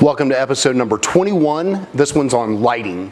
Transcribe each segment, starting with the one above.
Welcome to episode number 21. This one's on lighting.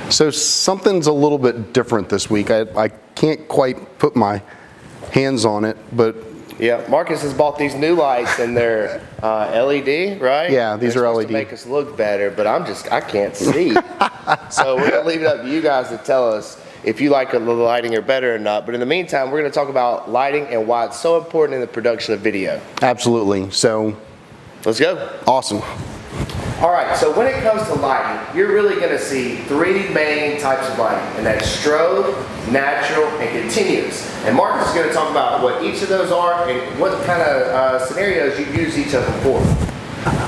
So something's a little bit different this week. I can't quite put my hands on it, but... Yeah, Marcus has bought these new lights and they're LED, right? Yeah, these are LED. To make us look better, but I can't see. So we're gonna leave it up to you guys to tell us if you like the lighting or better or not. But in the meantime, we're gonna talk about lighting and why it's so important in the production of video. Absolutely, so... Let's go. Awesome. All right, so when it comes to lighting, you're really going to see three main types of lighting, and that's strobe, natural, and continuous. And Marcus is going to talk about what each of those are and what kind of scenarios you use each of them for.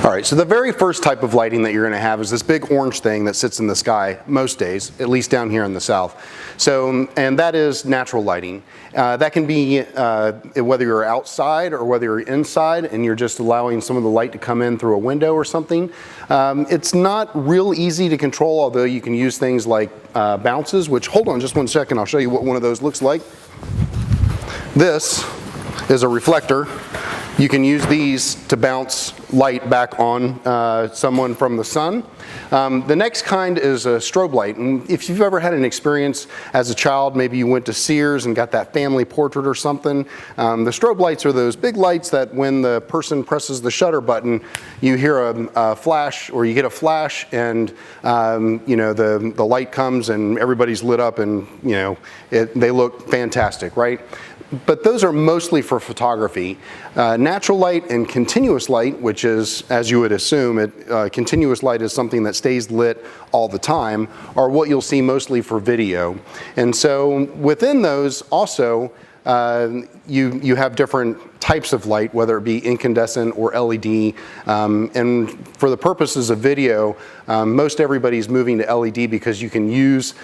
All right, so the very first type of lighting that you're going to have is this big orange thing that sits in the sky most days, at least down here in the south. So, and that is natural lighting. That can be whether you're outside or whether you're inside and you're just allowing some of the light to come in through a window or something. It's not real easy to control, although you can use things like bounces, which, hold on just one second, I'll show you what one of those looks like. This is a reflector. You can use these to bounce light back on someone from the sun. The next kind is a strobe light. And if you've ever had an experience as a child, maybe you went to Sears and got that family portrait or something, the strobe lights are those big lights that when the person presses the shutter button, you hear a flash, or you get a flash, and you know, the light comes and everybody's lit up, and you know, they look fantastic, right? But those are mostly for photography. Natural light and continuous light, which is, as you would assume, continuous light is something that stays lit all the time, are what you'll see mostly for video. And so within those also, you have different types of light, whether it be incandescent or LED. And for the purposes of video, most everybody's moving to LED because you can use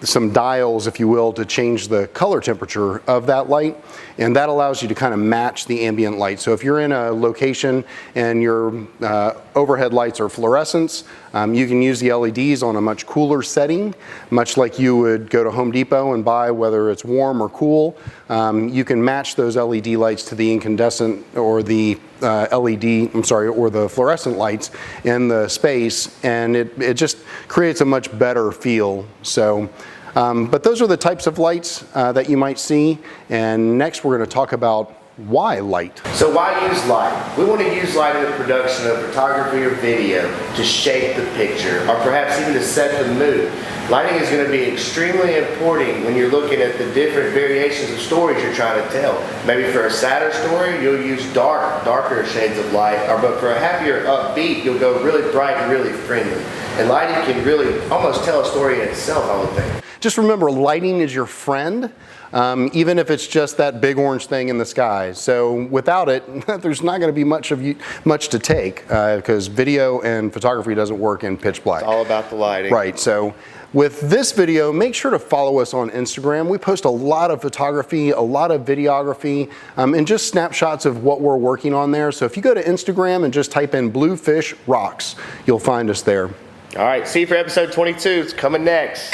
some dials, if you will, to change the color temperature of that light, and that allows you to kind of match the ambient light. So if you're in a location and your overhead lights are fluorescents, you can use the LEDs on a much cooler setting, much like you would go to Home Depot and buy, whether it's warm or cool. You can match those LED lights to the incandescent or the or the fluorescent lights in the space, and it just creates a much better feel. So, but those are the types of lights that you might see, and next we're going to talk about why light. So why use light? We want to use light in the production of photography or video to shape the picture, or perhaps even to set the mood. Lighting is going to be extremely important when you're looking at the different variations of stories you're trying to tell. Maybe for a sadder story, you'll use darker shades of light, but for a happier, upbeat, you'll go really bright and really friendly. And lighting can really almost tell a story in itself, I would think. Just remember, lighting is your friend, even if it's just that big orange thing in the sky. So without it, there's not going to be much to take, because video and photography doesn't work in pitch black. It's all about the lighting. Right. So with this video, make sure to follow us on Instagram. We post a lot of photography, a lot of videography, and just snapshots of what we're working on there. So if you go to Instagram and just type in Bluefish Rocks, you'll find us there. All right, see you for episode 22. It's coming next.